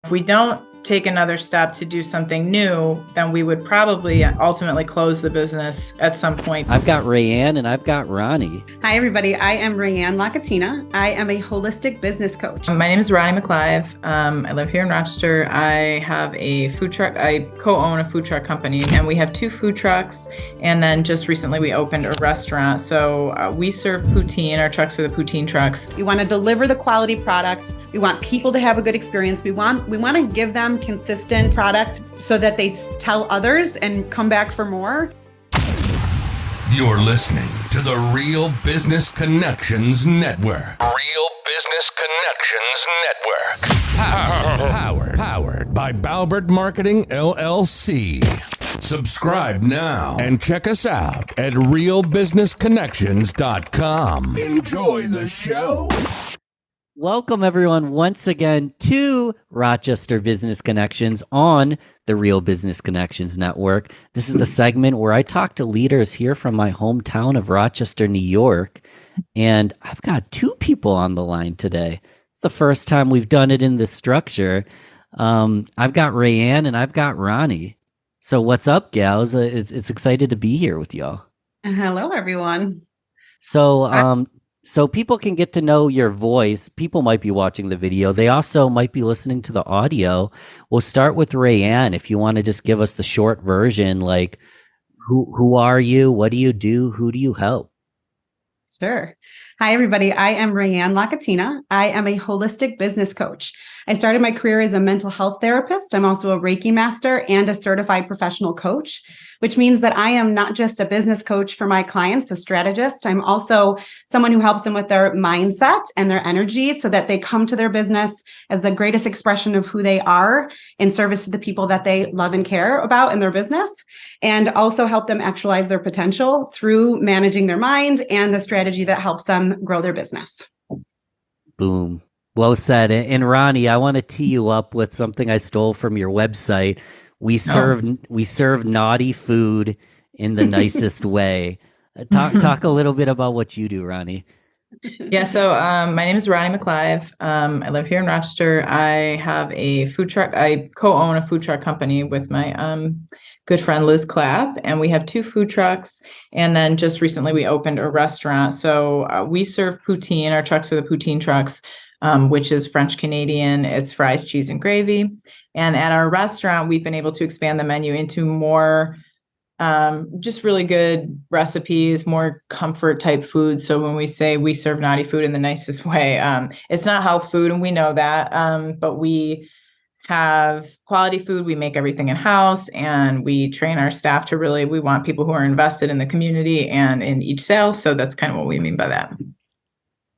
If we don't take another step to do something new, then we would probably ultimately close the business at some point. I've got Raeanne and I've got Ronnie. Hi, everybody. I am Raeanne Lacatena. I am a holistic business coach. My name is Ronnie McClive. I live here in Rochester. I have a food truck. I co-own a food truck company, and we have 2 food trucks. And then just recently we opened a restaurant. So we serve poutine. Our trucks are the poutine trucks. We want to deliver the quality product. We want people to have a good experience. We want to give them consistent product so that they tell others and come back for more. You're listening to the Real Business Connections Network. Real Business Connections Network. Powered by Balbert Marketing, LLC. Subscribe now and check us out at realbusinessconnections.com. Enjoy the show. Welcome, everyone, once again to Rochester Business Connections on the Real Business Connections Network. This is the segment where I talk to leaders here from my hometown of Rochester, New York. And I've got 2 people on the line today. It's the first time we've done it in this structure. I've got Raeanne and I've got Ronnie. So what's up, gals? It's excited to be here with y'all. Hello, everyone. So people can get to know your voice. People might be watching the video. They also might be listening to the audio. We'll start with Raeanne. If you want to just give us the short version, like who are you? What do you do? Who do you help? Sure. Hi, everybody. I am Raeanne Lacatena. I am a holistic business coach. I started my career as a mental health therapist. I'm also a Reiki master and a certified professional coach, which means that I am not just a business coach for my clients, a strategist. I'm also someone who helps them with their mindset and their energy so that they come to their business as the greatest expression of who they are in service to the people that they love and care about in their business, and also help them actualize their potential through managing their mind and the strategy that helps them grow their business. Boom. Well said. And Ronnie, I want to tee you up with something I stole from your website. We serve naughty food in the nicest way. Talk a little bit about what you do, Ronnie. Yeah, so my name is Ronnie McClive. I live here in Rochester. I have a food truck. I co-own a food truck company with my good friend Liz Clapp, and we have 2 food trucks. And then just recently we opened a restaurant. So we serve poutine. Our trucks are the poutine trucks, which is French Canadian. It's fries, cheese, and gravy. And at our restaurant, we've been able to expand the menu into more just really good recipes, more comfort type food. So when we say we serve naughty food in the nicest way, it's not health food, and we know that, but we have quality food. We make everything in house, and we train our staff to we want people who are invested in the community and in each sale. So that's kind of what we mean by that.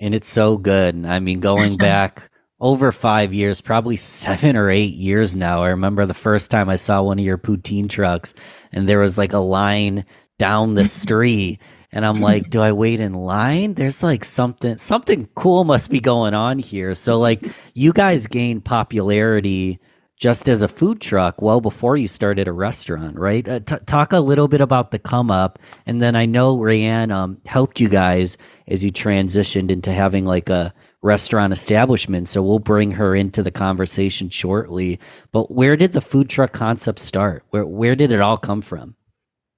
And it's so good. I mean, going back over 5 years, probably 7 or 8 years now. I remember the first time I saw one of your poutine trucks and there was like a line down the street. And I'm like, do I wait in line? There's like something cool must be going on here. So like you guys gained popularity just as a food truck well before you started a restaurant, right? Talk a little bit about the come up. And then I know Raeanne helped you guys as you transitioned into having like a restaurant establishment. So we'll bring her into the conversation shortly. But where did the food truck concept start? Where did it all come from?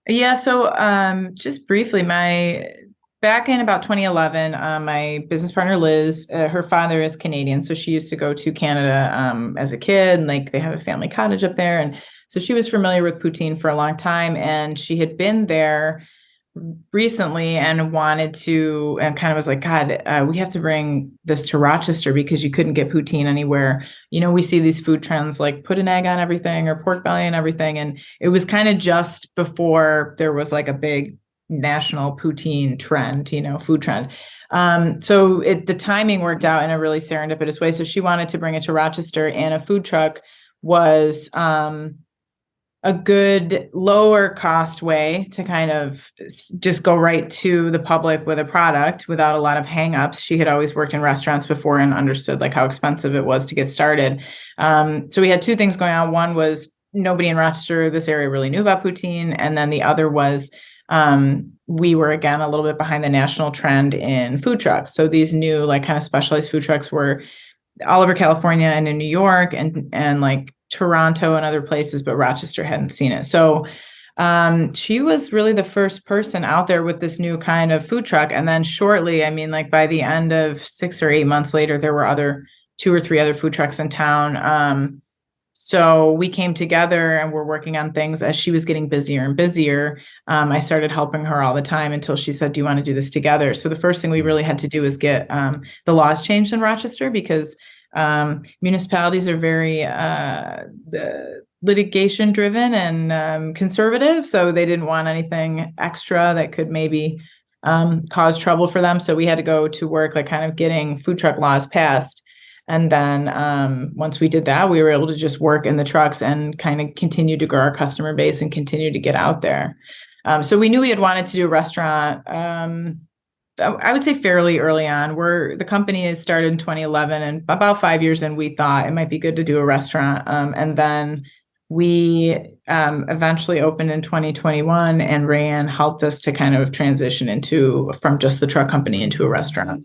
Yeah, so just briefly, back in about 2011, my business partner Liz, her father is Canadian, so she used to go to Canada as a kid, and like they have a family cottage up there, and so she was familiar with poutine for a long time, and she had been there recently and wanted to, and kind of was like, God, we have to bring this to Rochester because you couldn't get poutine anywhere. You know, we see these food trends like put an egg on everything or pork belly and everything. And it was kind of just before there was like a big national poutine trend, food trend. So the timing worked out in a really serendipitous way. So she wanted to bring it to Rochester, and a food truck was a good lower cost way to kind of just go right to the public with a product without a lot of hangups. She had always worked in restaurants before and understood like how expensive it was to get started. So we had 2 things going on. One was nobody in Rochester, this area, really knew about poutine. And then the other was we were, again, a little bit behind the national trend in food trucks. So these new like kind of specialized food trucks were all over California and in New York and like Toronto and other places, but Rochester hadn't seen it. So she was really the first person out there with this new kind of food truck. And then shortly, I mean, like by the end of 6 or 8 months later, there were 2 or 3 other food trucks in town. So we came together and we're working on things as she was getting busier and busier. I started helping her all the time until she said, do you want to do this together? So the first thing we really had to do is get the laws changed in Rochester, because municipalities are very litigation driven and conservative. So they didn't want anything extra that could maybe cause trouble for them. So we had to go to work, like kind of getting food truck laws passed. And then once we did that, we were able to just work in the trucks and kind of continue to grow our customer base and continue to get out there. So we knew we had wanted to do a restaurant. I would say fairly early on. The company is started in 2011, and about 5 years in, we thought it might be good to do a restaurant. And then we eventually opened in 2021, and Raeanne helped us to kind of transition from just the truck company into a restaurant.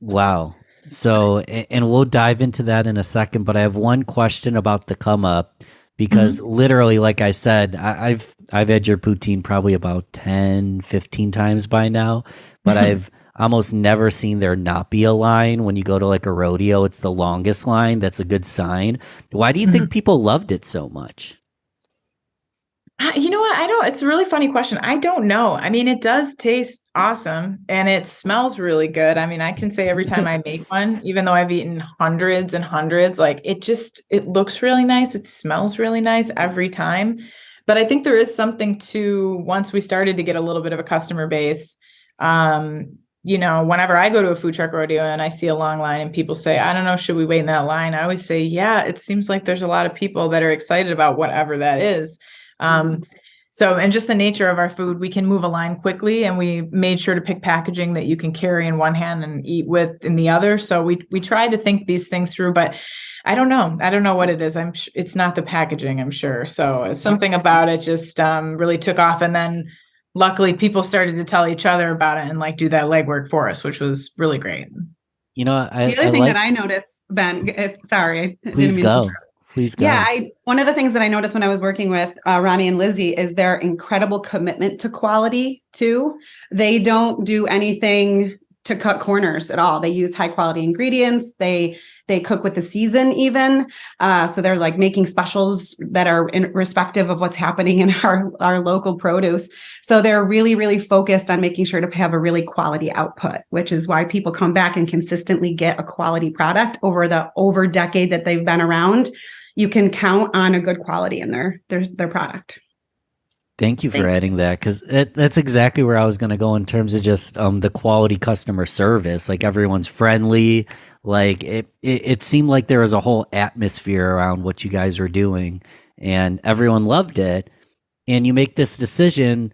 Wow. So, and we'll dive into that in a second, but I have one question about the come up, because literally, like I said, I've had your poutine probably about 10, 15 times by now, but I've almost never seen there not be a line. When you go to like a rodeo, it's the longest line. That's a good sign. Why do you think people loved it so much? You know what? It's a really funny question. I don't know. I mean, it does taste awesome and it smells really good. I mean, I can say every time I make one, even though I've eaten hundreds and hundreds, like it looks really nice. It smells really nice every time. But I think there is something to, once we started to get a little bit of a customer base, whenever I go to a food truck rodeo and I see a long line and people say, I don't know, should we wait in that line? I always say, yeah, it seems like there's a lot of people that are excited about whatever that is. And just the nature of our food, we can move a line quickly, and we made sure to pick packaging that you can carry in one hand and eat with in the other. So we tried to think these things through, but I don't know. I don't know what it is. It's not the packaging, I'm sure. So something about it just really took off. And then luckily people started to tell each other about it and like do that legwork for us, which was really great. The other thing that I noticed, Ben, sorry. Please go. Please go. Yeah, one of the things that I noticed when I was working with Ronnie and Lizzie is their incredible commitment to quality too. They don't do anything to cut corners at all. They use high quality ingredients. They cook with the season even. So they're like making specials that are irrespective of what's happening in our local produce. So they're really, really focused on making sure to have a really quality output, which is why people come back and consistently get a quality product over decade that they've been around. You can count on a good quality in their product. Thank you for adding that, because that's exactly where I was going to go in terms of just the quality customer service. Like everyone's friendly. Like it seemed like there was a whole atmosphere around what you guys were doing, and everyone loved it. And you make this decision.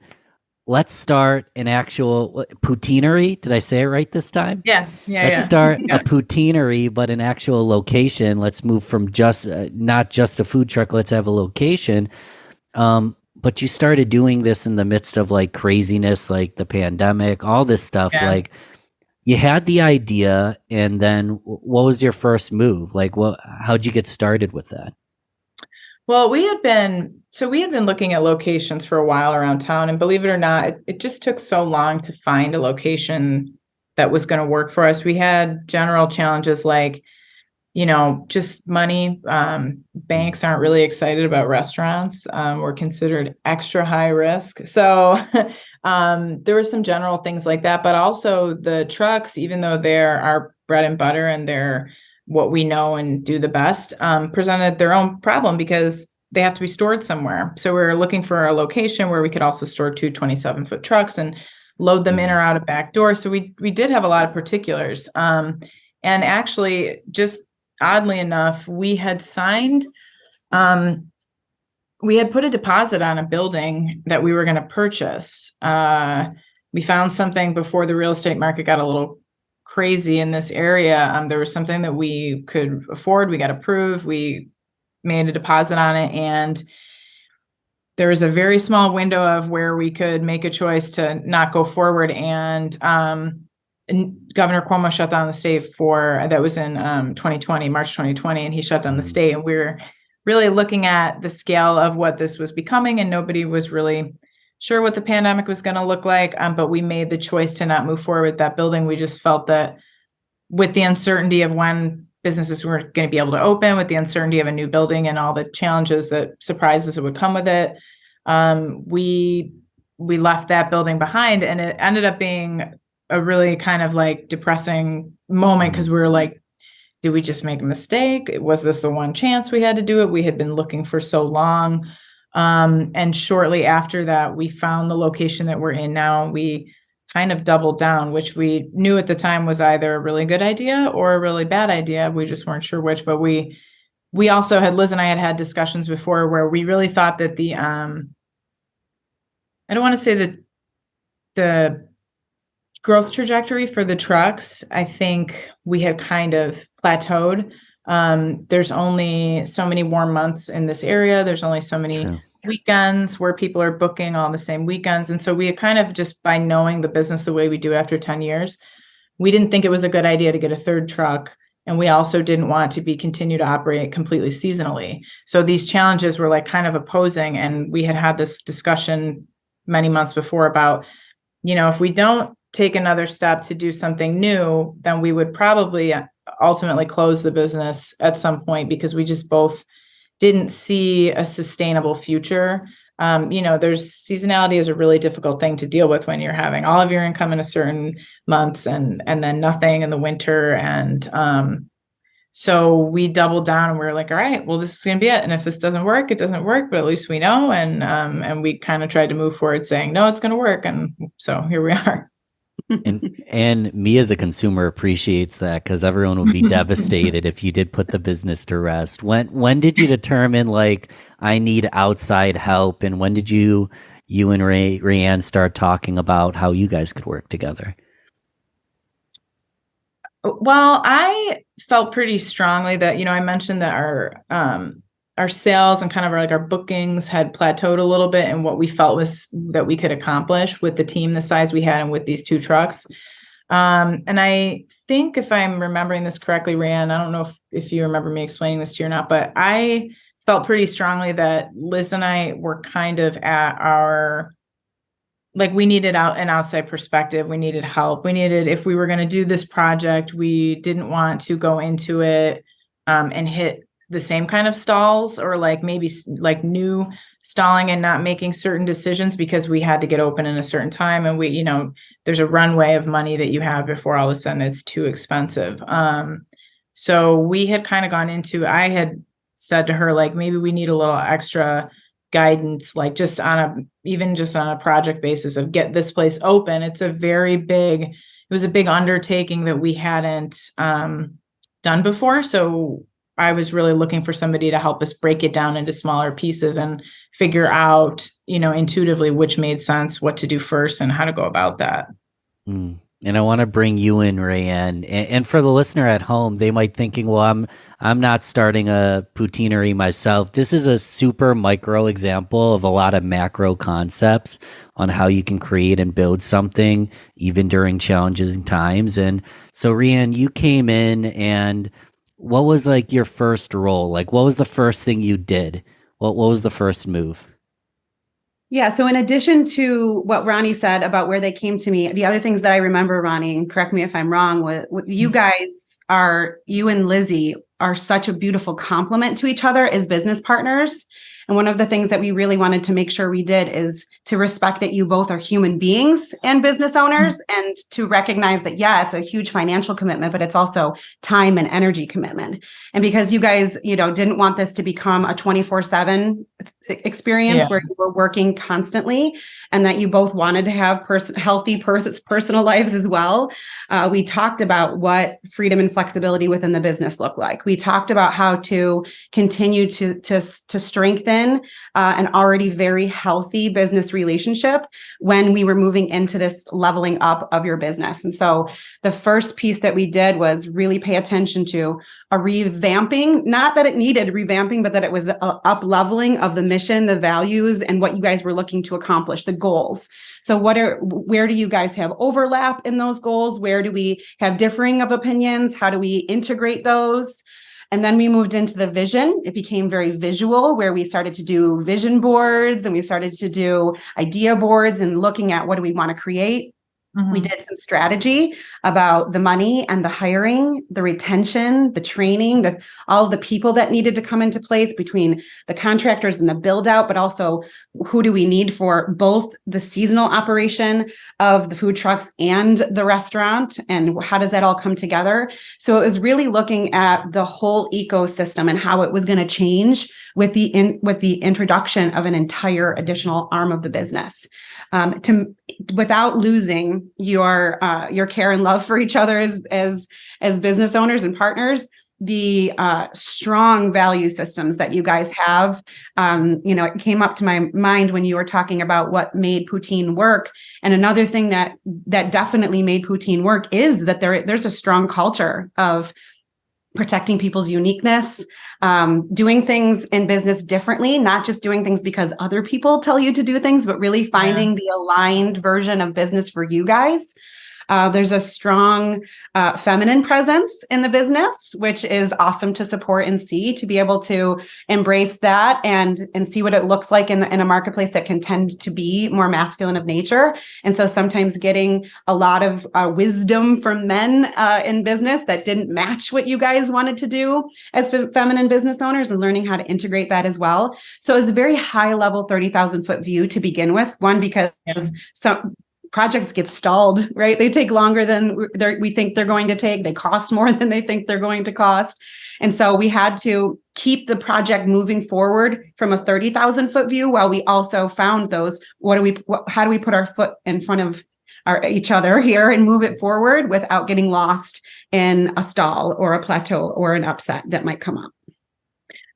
Let's start an actual poutinerie. Did I say it right this time? Yeah. Let's start a poutinerie, but an actual location. Let's move from just not just a food truck. Let's have a location. But you started doing this in the midst of like craziness, like the pandemic, all this stuff. Yeah. Like you had the idea, and then what was your first move? Like, how'd you get started with that? Well, we had been looking at locations for a while around town, and believe it or not, it just took so long to find a location that was going to work for us. We had general challenges like, just money. Banks aren't really excited about restaurants. We're considered extra high risk. So there were some general things like that, but also the trucks, even though they're our bread and butter and they're what we know and do the best, presented their own problem because they have to be stored somewhere. So we were looking for a location where we could also store 2 27-foot trucks and load them in or out a back door. So we did have a lot of particulars. And actually, just oddly enough, we had signed, we had put a deposit on a building that we were going to purchase. We found something before the real estate market got a little crazy in this area. There was something that we could afford. We got approved. We made a deposit on it, and there was a very small window of where we could make a choice to not go forward. And Governor Cuomo shut down the state that was in 2020, March 2020, and he shut down the state. And we were really looking at the scale of what this was becoming, and nobody was really sure what the pandemic was going to look like. But we made the choice to not move forward with that building. We just felt that with the uncertainty of when businesses were going to be able to open, with the uncertainty of a new building and all the challenges that surprises that would come with it, we left that building behind, and it ended up being a really kind of like depressing moment, because we were like, did we just make a mistake? Was this the one chance we had to do it? We had been looking for so long. And shortly after that, we found the location that we're in now. We kind of doubled down, which we knew at the time was either a really good idea or a really bad idea. We just weren't sure which, but we also Liz and I had discussions before where we really thought that I don't want to say that the growth trajectory for the trucks, I think we had kind of plateaued. There's only so many warm months in this area. There's only so many weekends where people are booking all the same weekends. And so we had kind of, just by knowing the business the way we do after 10 years, we didn't think it was a good idea to get a third truck. And we also didn't want to continue to operate completely seasonally. So these challenges were like kind of opposing. And we had this discussion many months before about, if we don't take another step to do something new, then we would probably ultimately close the business at some point, because we just both didn't see a sustainable future. There's seasonality is a really difficult thing to deal with when you're having all of your income in a certain months and then nothing in the winter. And so we doubled down and we were like, all right, well, this is going to be it. And if this doesn't work, it doesn't work, but at least we know. And we kind of tried to move forward saying, no, it's going to work. And so here we are. And me as a consumer appreciates that, because everyone would be devastated if you did put the business to rest. When did you determine, like, I need outside help, and when did you and Raeanne start talking about how you guys could work together? Well, I felt pretty strongly that, I mentioned that our sales and kind of our bookings had plateaued a little bit, and what we felt was that we could accomplish with the team the size we had and with these two trucks. And I think, if I'm remembering this correctly, Raeanne, I don't know if you remember me explaining this to you or not, but I felt pretty strongly that Liz and I were kind of at we needed an outside perspective. We needed help. If we were going to do this project, we didn't want to go into it and hit the same kind of stalls, or maybe new stalling and not making certain decisions because we had to get open in a certain time. And there's a runway of money that you have before all of a sudden it's too expensive. So we had kind of gone into, I had said to her, maybe we need a little extra guidance, just on a project basis of get this place open. It was a big undertaking that we hadn't done before. So I was really looking for somebody to help us break it down into smaller pieces and figure out, intuitively which made sense, what to do first, and how to go about that. And I want to bring you in, Raeanne. And for the listener at home, they might thinking, well, I'm not starting a poutinerie myself. This is a super micro example of a lot of macro concepts on how you can create and build something even during challenging times. And so, Raeanne, you came in, and what was your first role? What was the first thing you did? What was the first move? Yeah. So in addition to what Ronnie said about where they came to me, the other things that I remember, Ronnie, and correct me if I'm wrong, you and Lizzie are such a beautiful complement to each other as business partners. And one of the things that we really wanted to make sure we did is to respect that you both are human beings and business owners, and to recognize that, it's a huge financial commitment, but it's also time and energy commitment. And because you guys, didn't want this to become a 24/7 experience where you were working constantly, and that you both wanted to have healthy personal lives as well, we talked about what freedom and flexibility within the business look like. We talked about how to continue to strengthen an already very healthy business relationship when we were moving into this leveling up of your business. And so the first piece that we did was really pay attention to, revamping, not that it needed revamping, but that it was a up leveling of the mission, the values, and what you guys were looking to accomplish, the goals. So where do you guys have overlap in those goals? Where do we have differing of opinions? How do we integrate those? And then we moved into the vision. It became very visual, where we started to do vision boards and we started to do idea boards and looking at what do we want to create. We did some strategy about the money and the hiring, the retention, the training, all of the people that needed to come into place between the contractors and the build out, but also who do we need for both the seasonal operation of the food trucks and the restaurant, and how does that all come together? So it was really looking at the whole ecosystem and how it was going to change with the introduction of an entire additional arm of the business. Without losing your care and love for each other as business owners and partners, the strong value systems that you guys have. It came up to my mind when you were talking about what made Poutine work. And another thing that definitely made Poutine work is that there's a strong culture of protecting people's uniqueness, doing things in business differently, not just doing things because other people tell you to do things, but really finding the aligned version of business for you guys. There's a strong feminine presence in the business, which is awesome to support and see, to be able to embrace that and see what it looks like in a marketplace that can tend to be more masculine of nature. And so sometimes getting a lot of wisdom from men in business that didn't match what you guys wanted to do as feminine business owners, and learning how to integrate that as well. So it's a very high level 30,000 foot view to begin with. One, because some projects get stalled, right? They take longer than we think they're going to take. They cost more than they think they're going to cost. And so we had to keep the project moving forward from a 30,000 foot view, while we also found those, how do we put our foot in front of each other here and move it forward without getting lost in a stall or a plateau or an upset that might come up.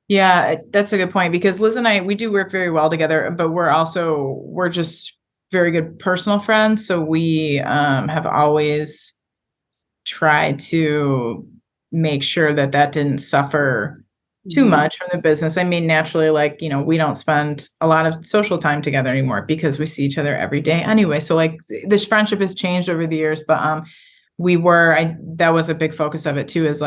Yeah, that's a good point, because Liz and I, we do work very well together, but we're just very good personal friends. So we have always tried to make sure that didn't suffer too much from the business. I mean, naturally, we don't spend a lot of social time together anymore because we see each other every day anyway. So this friendship has changed over the years, but that was a big focus of it too, is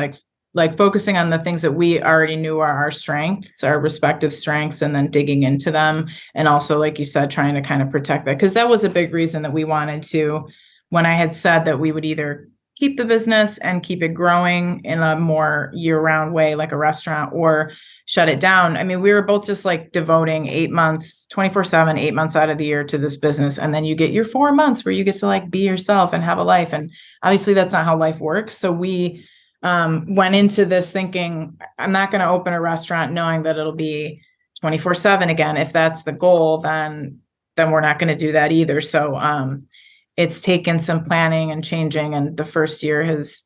focusing on the things that we already knew are our strengths, our respective strengths, and then digging into them. And also, like you said, trying to kind of protect that, because that was a big reason that we wanted to, when I had said that we would either keep the business and keep it growing in a more year-round way, like a restaurant, or shut it down. I mean, we were both just devoting 8 months, 24/7, 8 months out of the year to this business. And then you get your 4 months where you get to be yourself and have a life. And obviously that's not how life works. So we went into this thinking, I'm not going to open a restaurant knowing that it'll be 24/7 again. If that's the goal, then we're not going to do that either. So it's taken some planning and changing. And the first year has,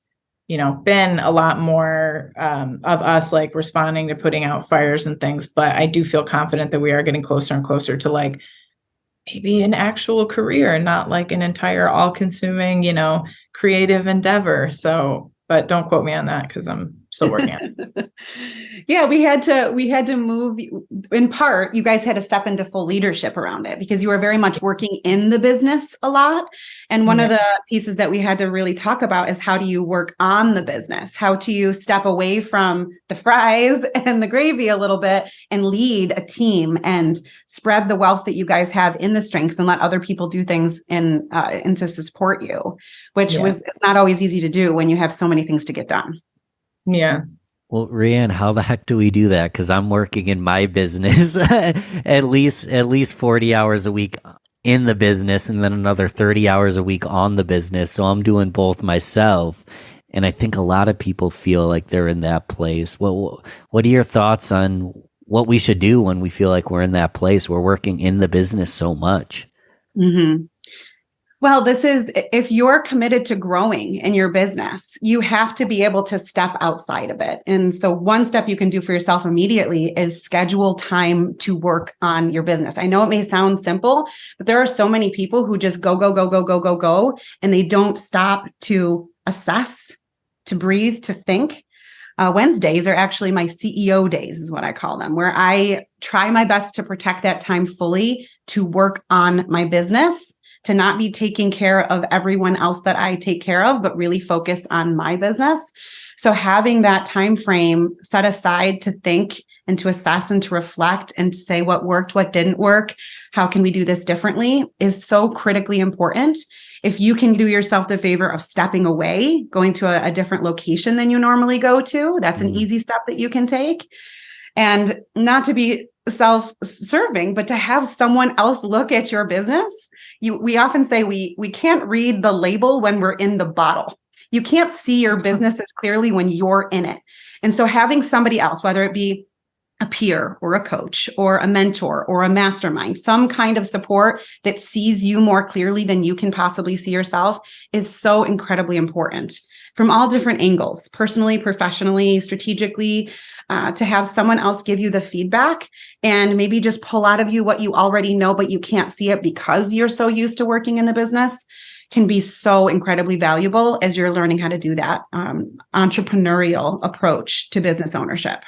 been a lot more of us responding to putting out fires and things. But I do feel confident that we are getting closer and closer to maybe an actual career, and not an entire all-consuming, creative endeavor. So, but don't quote me on that, because I'm still working on it. Yeah, we had to move. In part, you guys had to step into full leadership around it, because you were very much working in the business a lot. And one of the pieces that we had to really talk about is, how do you work on the business? How do you step away from the fries and the gravy a little bit and lead a team and spread the wealth that you guys have in the strengths, and let other people do things and to support you, which it's not always easy to do when you have so many things to get done. Yeah. Well, Raeanne, how the heck do we do that? Because I'm working in my business at least 40 hours a week in the business, and then another 30 hours a week on the business. So I'm doing both myself. And I think a lot of people feel like they're in that place. What are your thoughts on what we should do when we feel like we're in that place? We're working in the business so much. Mm-hmm. Well, if you're committed to growing in your business, you have to be able to step outside of it. And so one step you can do for yourself immediately is schedule time to work on your business. I know it may sound simple, but there are so many people who just go, and they don't stop to assess, to breathe, to think. Wednesdays are actually my CEO days, is what I call them, where I try my best to protect that time fully to work on my business, to not be taking care of everyone else that I take care of, but really focus on my business. So having that time frame set aside to think and to assess and to reflect and to say what worked, what didn't work, how can we do this differently, is so critically important. If you can do yourself the favor of stepping away, going to a different location than you normally go to, that's an easy step that you can take. And not to be self-serving, but to have someone else look at your business. We often say we can't read the label when we're in the bottle. You can't see your business as clearly when you're in it. And so having somebody else, whether it be a peer or a coach or a mentor or a mastermind, some kind of support that sees you more clearly than you can possibly see yourself, is so incredibly important from all different angles, personally, professionally, strategically, to have someone else give you the feedback and maybe just pull out of you what you already know, but you can't see it because you're so used to working in the business, can be so incredibly valuable as you're learning how to do that entrepreneurial approach to business ownership.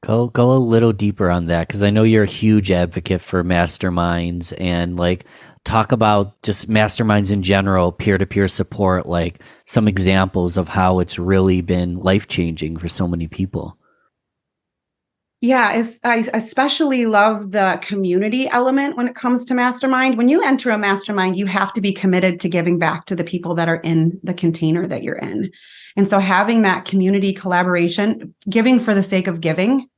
Go a little deeper on that, because I know you're a huge advocate for masterminds, and like talk about just masterminds in general, peer-to-peer support, like some examples of how it's really been life-changing for so many people. Yeah, I especially love the community element when it comes to mastermind. When you enter a mastermind, you have to be committed to giving back to the people that are in the container that you're in. And so having that community collaboration, giving for the sake of giving,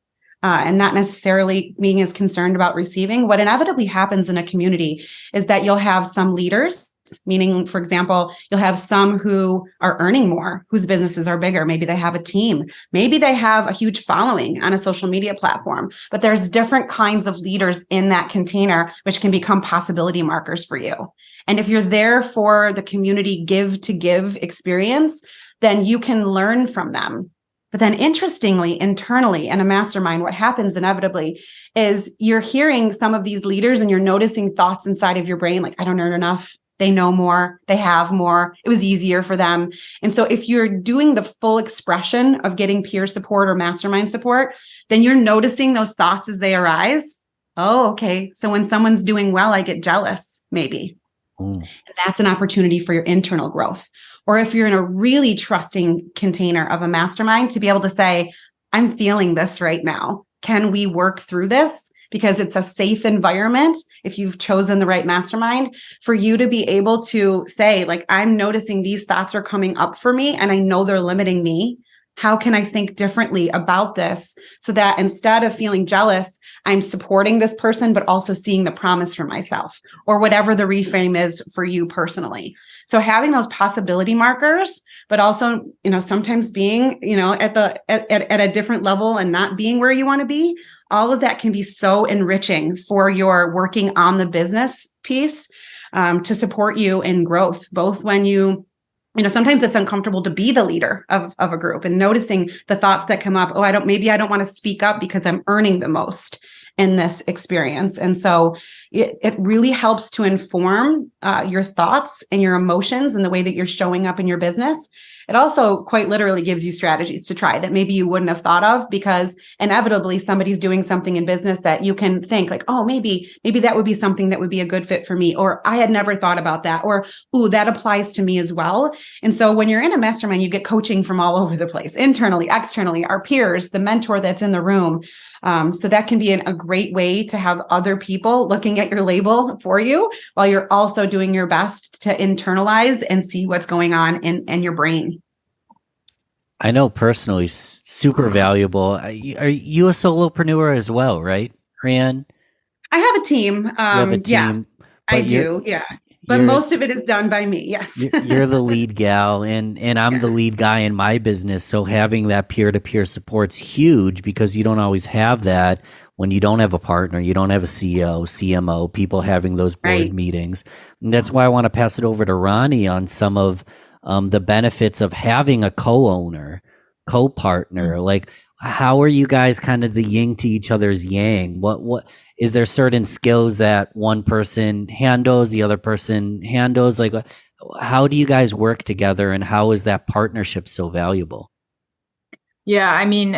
and not necessarily being as concerned about receiving, what inevitably happens in a community is that you'll have some leaders, meaning, for example, you'll have some who are earning more, whose businesses are bigger. Maybe they have a team. Maybe they have a huge following on a social media platform, but there's different kinds of leaders in that container, which can become possibility markers for you. And if you're there for the community give to give experience, then you can learn from them. But then interestingly, internally in a mastermind, what happens inevitably is you're hearing some of these leaders and you're noticing thoughts inside of your brain, like, I don't earn enough. They know more. They have more. It was easier for them. And so if you're doing the full expression of getting peer support or mastermind support, then you're noticing those thoughts as they arise. Oh, okay. So when someone's doing well, I get jealous, maybe. And that's an opportunity for your internal growth. Or if you're in a really trusting container of a mastermind, to be able to say, I'm feeling this right now. Can we work through this? Because it's a safe environment, if you've chosen the right mastermind, for you to be able to say, like, I'm noticing these thoughts are coming up for me and I know they're limiting me. How can I think differently about this so that instead of feeling jealous, I'm supporting this person, but also seeing the promise for myself, or whatever the reframe is for you personally. So having those possibility markers, but also, sometimes being, at a different level and not being where you want to be, all of that can be so enriching for your working on the business piece, to support you in growth, both when sometimes it's uncomfortable to be the leader of a group and noticing the thoughts that come up. Oh, I don't want to speak up because I'm earning the most in this experience. And so it really helps to inform your thoughts and your emotions and the way that you're showing up in your business. It also quite literally gives you strategies to try that maybe you wouldn't have thought of, because inevitably somebody's doing something in business that you can think like, oh, maybe that would be something that would be a good fit for me. Or I had never thought about that. Or, ooh, that applies to me as well. And so when you're in a mastermind, you get coaching from all over the place, internally, externally, our peers, the mentor that's in the room. So that can be a great way to have other people looking at your label for you while you're also doing your best to internalize and see what's going on in your brain. I know personally, super valuable. Are you a solopreneur as well, right, Raeanne? I have a team. You have a team, yes, I do. Yeah. But most of it is done by me. Yes. You're the lead gal and I'm the lead guy in my business. So having that peer-to-peer support's huge, because you don't always have that when you don't have a partner, you don't have a CEO, CMO, people having those board meetings. And that's why I want to pass it over to Ronnie on some of the benefits of having a co-owner, co-partner. Like, how are you guys kind of the yin to each other's yang? What is there certain skills that one person handles, the other person handles? Like, how do you guys work together, and how is that partnership so valuable? Yeah, I mean,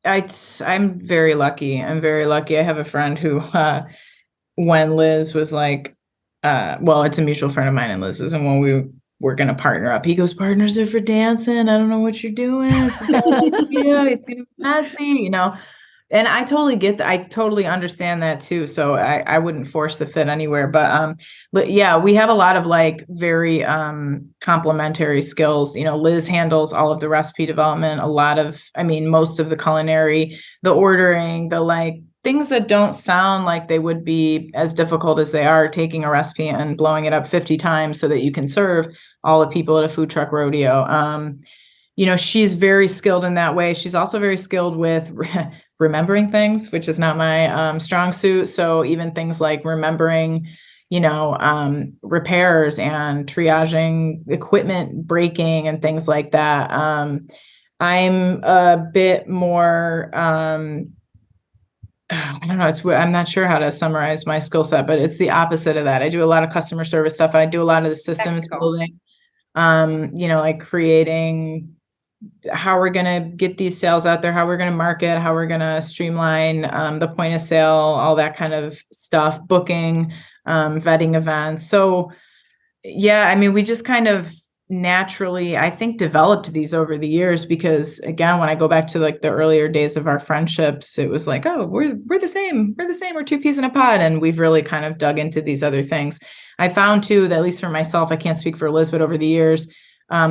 I'm very lucky. I'm very lucky. I have a friend who, when Liz was like, well, it's a mutual friend of mine and Liz's, and when we were going to partner up, he goes, "Partners are for dancing. I don't know what you're doing. It's a bad idea. It's gonna be messy, you know." And I totally get that. I totally understand that too. So I wouldn't force the fit anywhere. But yeah, we have a lot of like very complementary skills. You know, Liz handles all of the recipe development, most of the culinary, the ordering, the like things that don't sound like they would be as difficult as they are, taking a recipe and blowing it up 50 times so that you can serve all the people at a food truck rodeo. You know, she's very skilled in that way. She's also very skilled with remembering things, which is not my strong suit. So even things like remembering, you know, repairs and triaging equipment breaking and things like that. I'm a bit more, I don't know. I'm not sure how to summarize my skill set, but it's the opposite of that. I do a lot of customer service stuff. I do a lot of the systems building, you know, like creating how we're going to get these sales out there, how we're going to market, how we're going to streamline the point of sale, all that kind of stuff, booking, vetting events. So yeah, I mean, we just kind of naturally, I think, developed these over the years because again, when I go back to like the earlier days of our friendships, it was like, oh, we're the same. We're the same. We're two peas in a pod. And we've really kind of dug into these other things. I found too, that at least for myself, I can't speak for Liz, but over the years,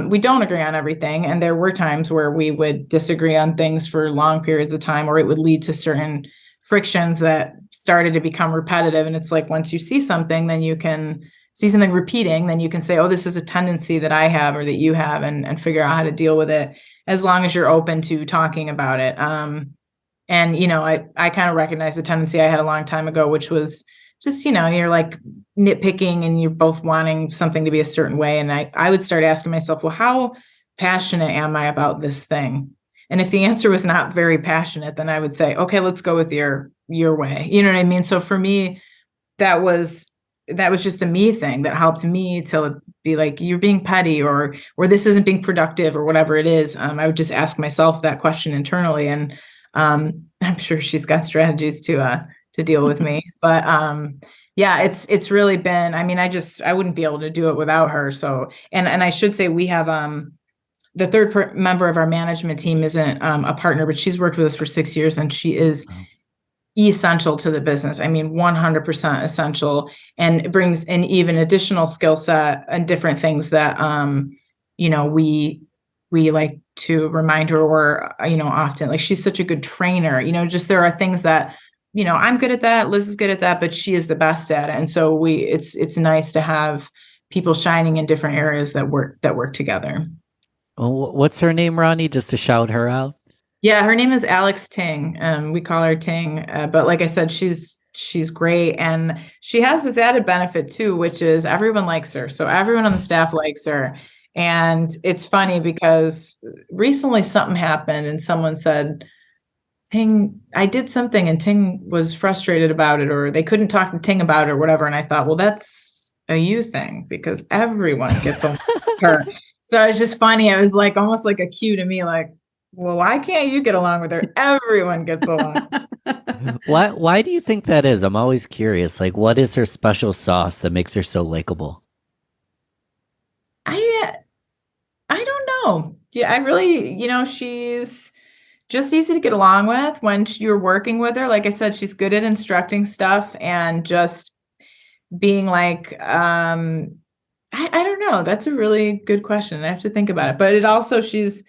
we don't agree on everything. And there were times where we would disagree on things for long periods of time, or it would lead to certain frictions that started to become repetitive. And it's like, once you see something, then you can see something repeating, then you can say, oh, this is a tendency that I have or that you have, and figure out how to deal with it as long as you're open to talking about it. And, you know, I kind of recognize the tendency I had a long time ago, which was just, you know, you're like nitpicking and you're both wanting something to be a certain way. And I would start asking myself, well, how passionate am I about this thing? And if the answer was not very passionate, then I would say, okay, let's go with your way. You know what I mean? So for me, that was just a me thing that helped me to be like, you're being petty or this isn't being productive or whatever it is. I would just ask myself that question internally. And I'm sure she's got strategies to deal with me. But yeah, it's really been, I mean, I wouldn't be able to do it without her. So, and I should say we have the third member of our management team isn't a partner, but she's worked with us for 6 years and she is essential to the business. I mean, 100% essential, and brings an even additional skill set and different things that, you know, we like to remind her, or, you know, often, like, she's such a good trainer, you know, just there are things that, you know, I'm good at that, Liz is good at that, but she is the best at it. And so it's nice to have people shining in different areas that work together. Well, what's her name, Ronnie? Just to shout her out. Yeah, her name is Alex Ting. We call her Ting, but like I said, she's great, and she has this added benefit too, which is everyone likes her. So everyone on the staff likes her, and it's funny because recently something happened, and someone said, "Ting, I did something," and Ting was frustrated about it, or they couldn't talk to Ting about it, or whatever. And I thought, well, that's a you thing because everyone gets along with her. So it's just funny. It was like almost like a cue to me, like, well, why can't you get along with her? Everyone gets along. Why do you think that is? I'm always curious. Like, what is her special sauce that makes her so likable? I don't know. Yeah, I really, you know, she's just easy to get along with when you're working with her. Like I said, she's good at instructing stuff and just being like, I don't know. That's a really good question. I have to think about it. But it also, she's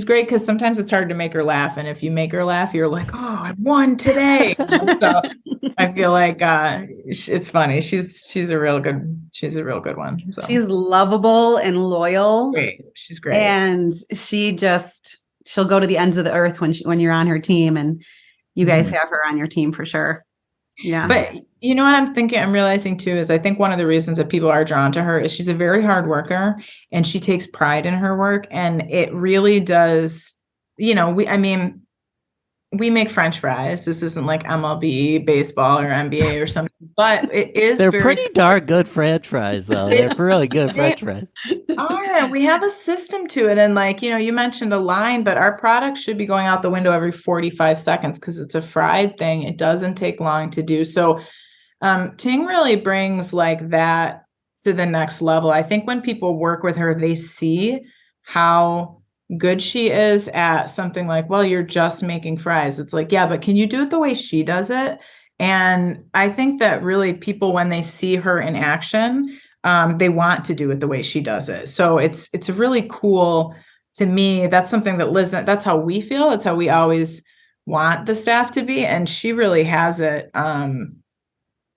great because sometimes it's hard to make her laugh. And if you make her laugh, you're like, oh, I won today. So I feel like it's funny. She's a real good one. So. She's lovable and loyal. Great. She's great. And she'll go to the ends of the earth when you're on her team, and you guys have her on your team for sure. Yeah. But you know what I'm realizing too, is I think one of the reasons that people are drawn to her is she's a very hard worker and she takes pride in her work. And it really does, you know, we make French fries. This isn't like MLB, baseball, or NBA or something but it is They're very pretty darn good French fries, though. They're really good They French fries. are. We have a system to it. And like, you mentioned a line, but our product should be going out the window every 45 seconds because it's a fried thing. It doesn't take long to do. So Ting really brings like that to the next level. I think when people work with her, they see how good she is at something like, well, you're just making fries. It's like, yeah, but can you do it the way she does it? And I think that really people, when they see her in action, they want to do it the way she does it. So it's really cool to me. That's something that Liz, that's how we feel. It's how we always want the staff to be. And she really has it.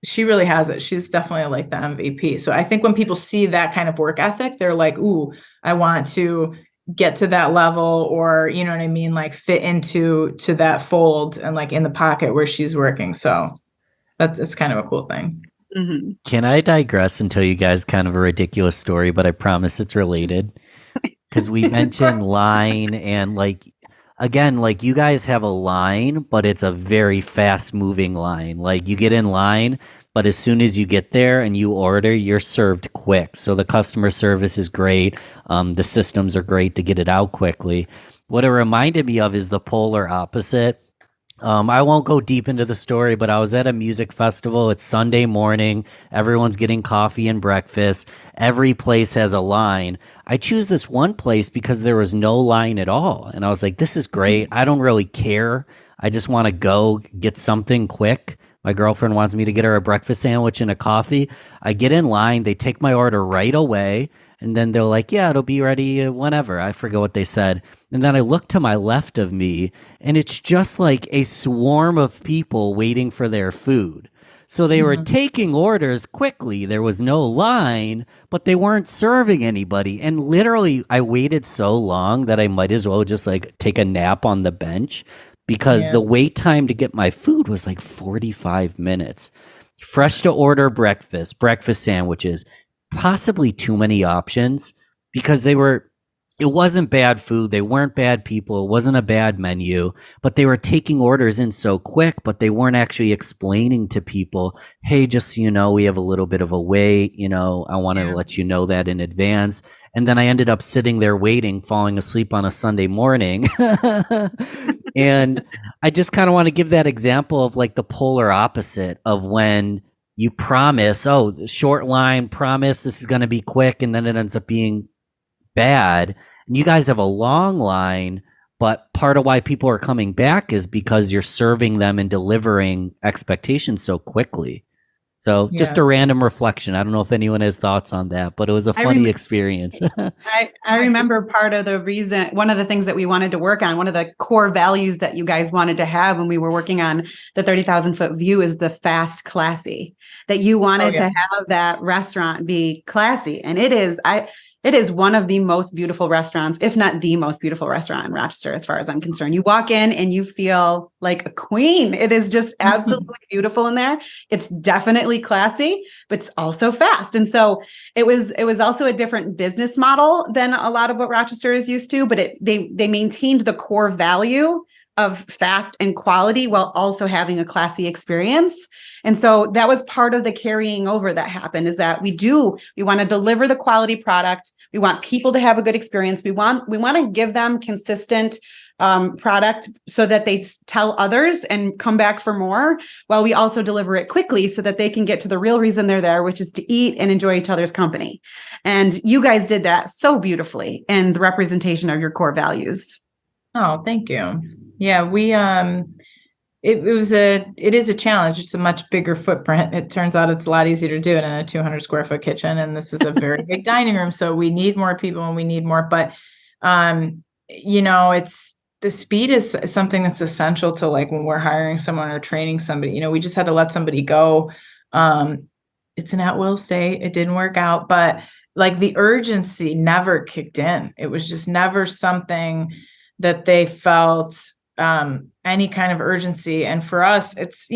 She really has it. She's definitely like the MVP. So I think when people see that kind of work ethic, they're like, ooh, I want to get to that level, or, you know what I mean? Like fit to that fold and like in the pocket where she's working. So it's kind of a cool thing. Mm-hmm. Can I digress and tell you guys kind of a ridiculous story, but I promise it's related? Because we mentioned line and like, again, like you guys have a line, but it's a very fast moving line. Like you get in line, but as soon as you get there and you order, you're served quick. So the customer service is great. The systems are great to get it out quickly. What it reminded me of is the polar opposite. I won't go deep into the story, but I was at a music festival. It's Sunday morning. Everyone's getting coffee and breakfast. Every place has a line. I choose this one place because there was no line at all. And I was like, this is great. I don't really care. I just want to go get something quick. My girlfriend wants me to get her a breakfast sandwich and a coffee. I get in line. They take my order right away. And then they're like, yeah, it'll be ready whenever. I forget what they said. And then I look to my left of me, and it's just like a swarm of people waiting for their food. So they were taking orders quickly. There was no line, but they weren't serving anybody. And literally, I waited so long that I might as well just like take a nap on the bench because the wait time to get my food was like 45 minutes. Fresh to order breakfast sandwiches. Possibly too many options because it wasn't bad food. They weren't bad people. It wasn't a bad menu, but they were taking orders in so quick, but they weren't actually explaining to people, hey, just so you know, we have a little bit of a wait, I want to let you know that in advance. And then I ended up sitting there waiting, falling asleep on a Sunday morning. And I just kind of want to give that example of like the polar opposite of when you promise, short line, promise this is going to be quick, and then it ends up being bad. And you guys have a long line, but part of why people are coming back is because you're serving them and delivering expectations so quickly. So just a random reflection. I don't know if anyone has thoughts on that, but it was a funny experience. I remember part of the reason, one of the things that we wanted to work on, one of the core values that you guys wanted to have when we were working on the 30,000 foot view is the fast, classy, that you wanted to have that restaurant be classy. And it is one of the most beautiful restaurants, if not the most beautiful restaurant in Rochester, as far as I'm concerned. You walk in and you feel like a queen. It is just absolutely beautiful in there. It's definitely classy, but it's also fast. And so it was also a different business model than a lot of what Rochester is used to, but they maintained the core value of fast and quality while also having a classy experience. And so that was part of the carrying over that happened, is that we want to deliver the quality product. We want people to have a good experience. We want to give them consistent product so that they tell others and come back for more, while we also deliver it quickly so that they can get to the real reason they're there, which is to eat and enjoy each other's company. And you guys did that so beautifully in the representation of your core values. Oh, thank you. Yeah, it is a challenge. It's a much bigger footprint. It turns out it's a lot easier to do it in a 200 square foot kitchen. And this is a very big dining room. So we need more people and we need more, but, it's the speed is something that's essential to like when we're hiring someone or training somebody. We just had to let somebody go. It's an at-will stay. It didn't work out, but like the urgency never kicked in. It was just never something that they felt any kind of urgency. And for us, it's,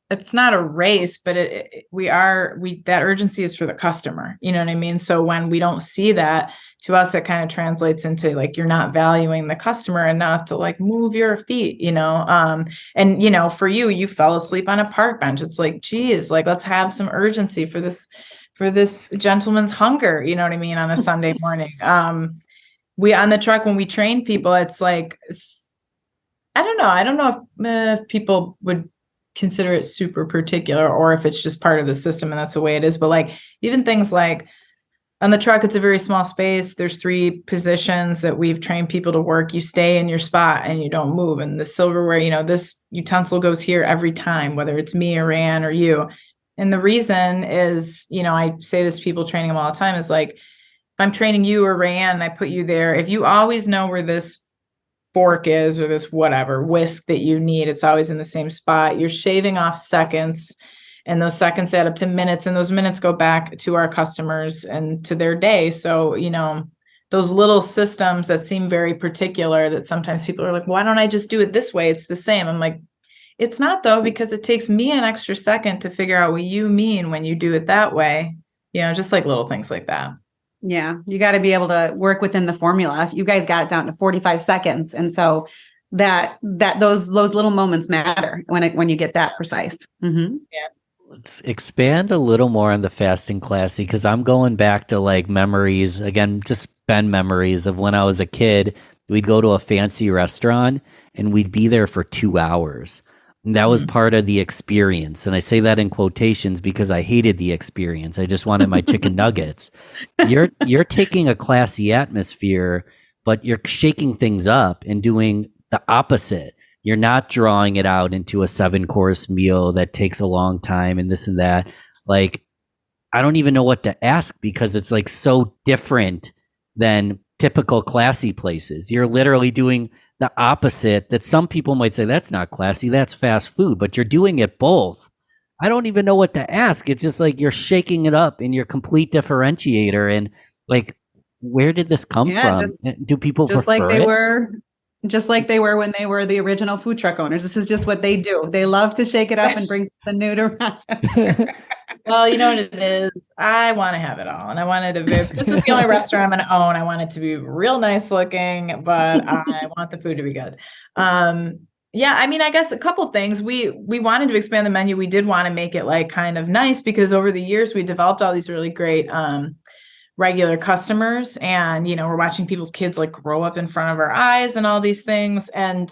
it's not a race, but that urgency is for the customer. You know what I mean? So when we don't see that, to us, it kind of translates into like, you're not valuing the customer enough to like move your feet, and, for you fell asleep on a park bench. It's like, geez, like, let's have some urgency for this gentleman's hunger, you know what I mean? On a Sunday morning. We, on the truck, when we train people, it's like, I don't know if people would consider it super particular or if it's just part of the system and that's the way it is. But like, even things like, on the truck, it's a very small space. There's 3 positions that we've trained people to work. You stay in your spot and you don't move. And the silverware, this utensil goes here every time, whether it's me or Raeanne or you. And the reason is, I say this to people, training them all the time, is like, if I'm training you or Raeanne and I put you there, if you always know where this fork is or this whatever whisk that you need, it's always in the same spot. You're shaving off seconds. And those seconds add up to minutes, and those minutes go back to our customers and to their day. So, those little systems that seem very particular, that sometimes people are like, why don't I just do it this way? It's the same. I'm like, it's not though, because it takes me an extra second to figure out what you mean when you do it that way. Just like little things like that. Yeah. You got to be able to work within the formula. You guys got it down to 45 seconds. And so that those little moments matter when you get that precise. Mm-hmm. Yeah. Let's expand a little more on the fasting classy, because I'm going back to like memories, again, just Ben memories of when I was a kid. We'd go to a fancy restaurant and we'd be there for 2 hours. And that was part of the experience. And I say that in quotations because I hated the experience. I just wanted my chicken nuggets. You're taking a classy atmosphere, but you're shaking things up and doing the opposite. You're not drawing it out into a 7-course meal that takes a long time and this and that. Like, I don't even know what to ask because it's like so different than typical classy places. You're literally doing the opposite that some people might say, that's not classy, that's fast food, but you're doing it both. I don't even know what to ask. It's just like you're shaking it up and you're complete differentiator. And like, where did this come from? Do people just prefer like they it? were? Just like they were when they were the original food truck owners. This is just what they do. They love to shake it up and bring the new to Rochester. Well, you know what it is? I want to have it all. And I wanted to, this is the only restaurant I'm going to own. I want it to be real nice looking, but I want the food to be good. Yeah, I mean, I guess a couple things. We wanted to expand the menu. We did want to make it like kind of nice because over the years we developed all these really great regular customers, and we're watching people's kids like grow up in front of our eyes and all these things. And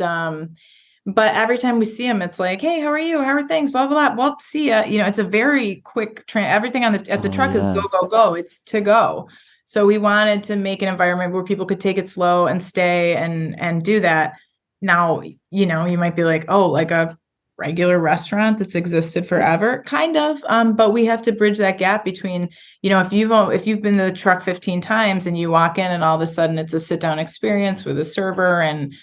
but every time we see them, it's like, hey, how are you? How are things? Blah blah blah. Well, see ya. It's a very quick everything at the truck is go go go. It's to go. So we wanted to make an environment where people could take it slow and stay and do that. Now, you might be like, oh, like a regular restaurant that's existed forever, kind of. But we have to bridge that gap between, if you've been to the truck 15 times and you walk in and all of a sudden it's a sit down experience with a server and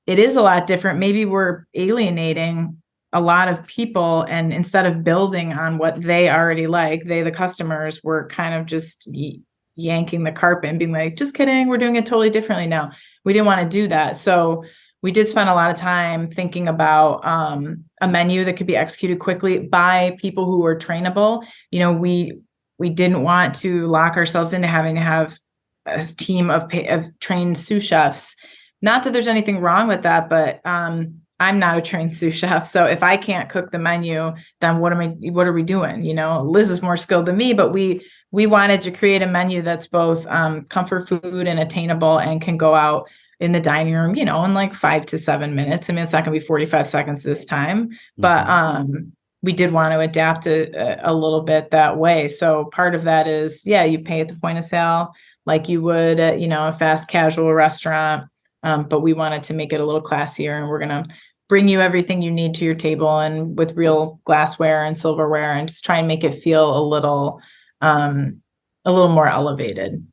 it is a lot different. Maybe we're alienating a lot of people, and instead of building on what they already like, the customers, were kind of just yanking the carpet and being like, just kidding, we're doing it totally differently now. We didn't want to do that. So we did spend a lot of time thinking about a menu that could be executed quickly by people who were trainable. We didn't want to lock ourselves into having to have a team of trained sous chefs. Not that there's anything wrong with that, but I'm not a trained sous chef. So if I can't cook the menu, then what are we doing? Liz is more skilled than me, but we wanted to create a menu that's both comfort food and attainable and can go out in the dining room, in like 5 to 7 minutes. I mean, it's not going to be 45 seconds this time, but we did want to adapt it a little bit that way. So part of that is, you pay at the point of sale like you would at, a fast casual restaurant. But we wanted to make it a little classier, and we're going to bring you everything you need to your table and with real glassware and silverware, and just try and make it feel a little more elevated.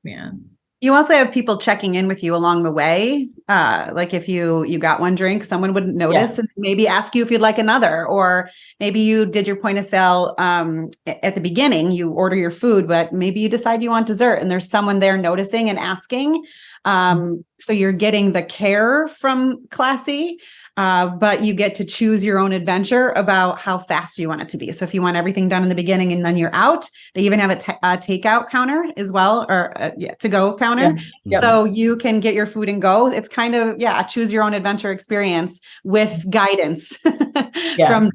Yeah. You also have people checking in with you along the way. Like if you got one drink, someone would notice and maybe ask you if you'd like another, or maybe you did your point of sale at the beginning, you order your food, but maybe you decide you want dessert and there's someone there noticing and asking. So you're getting the care from classy. but you get to choose your own adventure about how fast you want it to be. So if you want everything done in the beginning and then you're out, they even have a takeout counter as well, or to-go counter. Yeah. So you can get your food and go. It's kind of, choose your own adventure experience with guidance from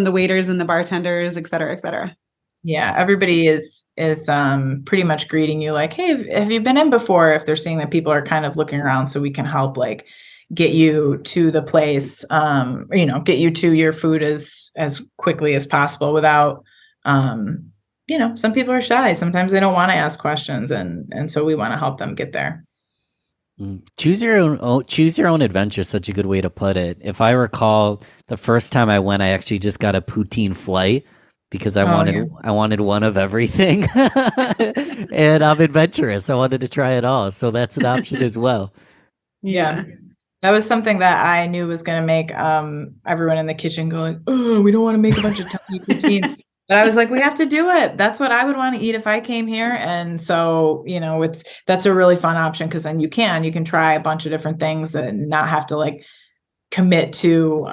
the waiters and the bartenders, et cetera, et cetera. Yeah, everybody is pretty much greeting you like, hey, have you been in before? If they're seeing that people are kind of looking around, so we can help like get you to the place, get you to your food as quickly as possible without, some people are shy. Sometimes they don't want to ask questions, and so we want to help them get there. Choose your own adventure is such a good way to put it. If I recall, the first time I went, I actually just got a poutine flight because I wanted one of everything. And I'm adventurous. I wanted to try it all. So that's an option as well. Yeah. That was something that I knew was going to make everyone in the kitchen go like, oh, we don't want to make a bunch of tiny poutine. But I was like, we have to do it. That's what I would want to eat if I came here. And so, that's a really fun option because then you can try a bunch of different things and not have to like commit to,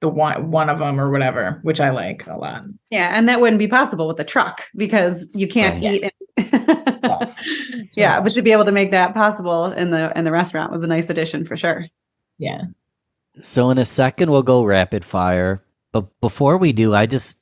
the one of them or whatever, which I like a lot. Yeah. And that wouldn't be possible with the truck because you can't eat. But to be able to make that possible in the restaurant was a nice addition for sure. Yeah. So in a second, we'll go rapid fire. But before we do, I just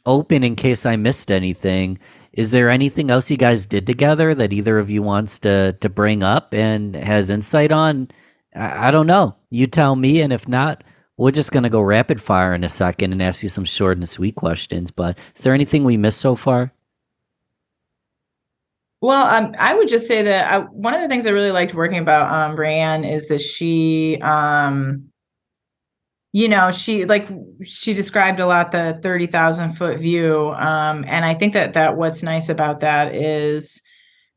open in case I missed anything. Is there anything else you guys did together that either of you wants to bring up and has insight on? I don't know. You tell me. And if not, we're just going to go rapid fire in a second and ask you some short and sweet questions. But is there anything we missed so far? Well, I would just say that one of the things I really liked working about Raeanne is that she, she described a lot the 30,000 foot view. And I think that what's nice about that is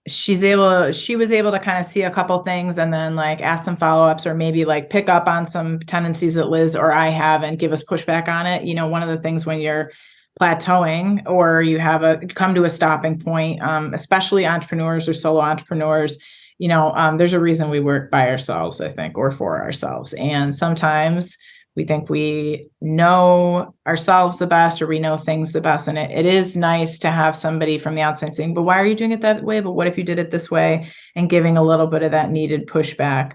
she was able to kind of see a couple things and then like ask some follow-ups or maybe like pick up on some tendencies that Liz or I have and give us pushback on it. One of the things when you're plateauing or you come to a stopping point, especially entrepreneurs or solo entrepreneurs, there's a reason we work by ourselves, I think, or for ourselves. And sometimes we think we know ourselves the best or we know things the best. And it is nice to have somebody from the outside saying, but why are you doing it that way? But what if you did it this way? And giving a little bit of that needed pushback.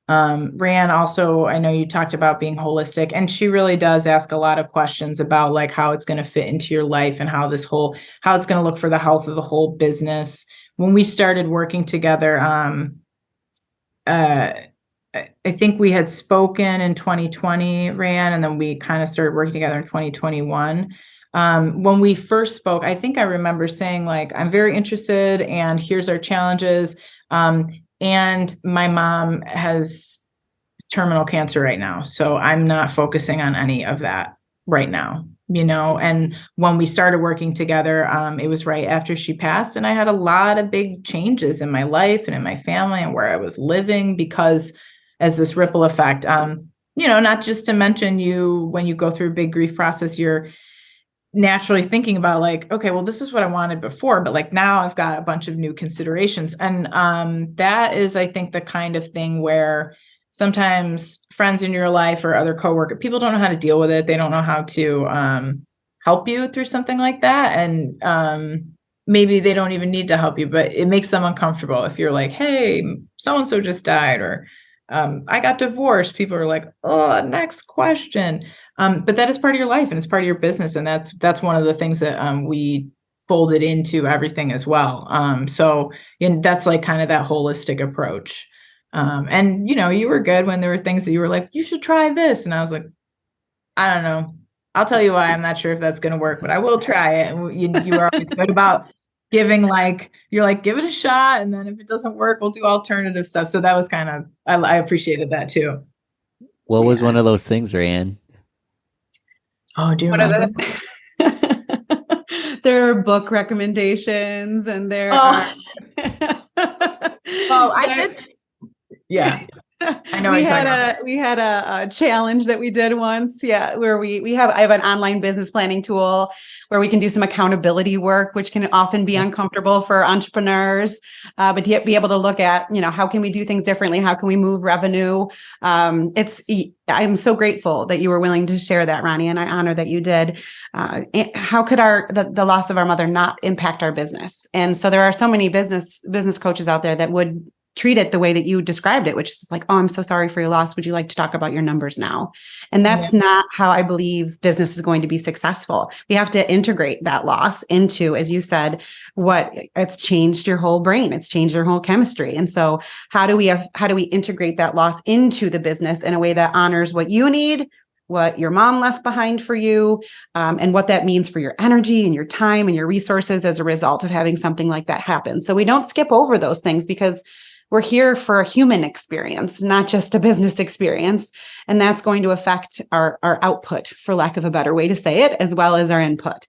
Raeanne, also, I know you talked about being holistic, and she really does ask a lot of questions about like how it's going to fit into your life and how it's going to look for the health of the whole business. When we started working together, I think we had spoken in 2020, Raeanne, and then we kind of started working together in 2021. When we first spoke, I think I remember saying like, I'm very interested and here's our challenges. And my mom has terminal cancer right now. So I'm not focusing on any of that right now, and when we started working together, it was right after she passed. And I had a lot of big changes in my life and in my family and where I was living because as this ripple effect, not just to mention when you go through a big grief process, you're naturally thinking about like, okay, well, this is what I wanted before, but like now I've got a bunch of new considerations. And that is, I think, the kind of thing where sometimes friends in your life or other coworkers, people don't know how to deal with it. They don't know how to help you through something like that. And maybe they don't even need to help you, but it makes them uncomfortable if you're like, hey, so-and-so just died, or I got divorced. People are like, oh, next question. But that is part of your life and it's part of your business. And that's one of the things that we folded into everything as well. And that's like kind of that holistic approach. And you were good when there were things that you were like, you should try this. And I was like, I don't know. I'll tell you why. I'm not sure if that's going to work, but I will try it. And you are always good about giving you're like, give it a shot. And then if it doesn't work, we'll do alternative stuff. So that was kind of, I appreciated that too. What was one of those things, Raeanne? Oh, do you remember? There are book recommendations and there are. Oh, I did. Yeah. I know. We had a challenge that we did once. Yeah. Where I have an online business planning tool where we can do some accountability work, which can often be uncomfortable for entrepreneurs. But to be able to look at, how can we do things differently? How can we move revenue? I'm so grateful that you were willing to share that, Ronnie, and I honor that you did. How could the loss of our mother not impact our business? And so there are so many business coaches out there that would treat it the way that you described it, which is like, oh, I'm so sorry for your loss. Would you like to talk about your numbers now? And that's not how I believe business is going to be successful. We have to integrate that loss into, as you said, it's changed your whole brain. It's changed your whole chemistry. And so how do we integrate that loss into the business in a way that honors what you need, what your mom left behind for you, and what that means for your energy and your time and your resources as a result of having something like that happen. So we don't skip over those things because we're here for a human experience, not just a business experience. And that's going to affect our output, for lack of a better way to say it, as well as our input.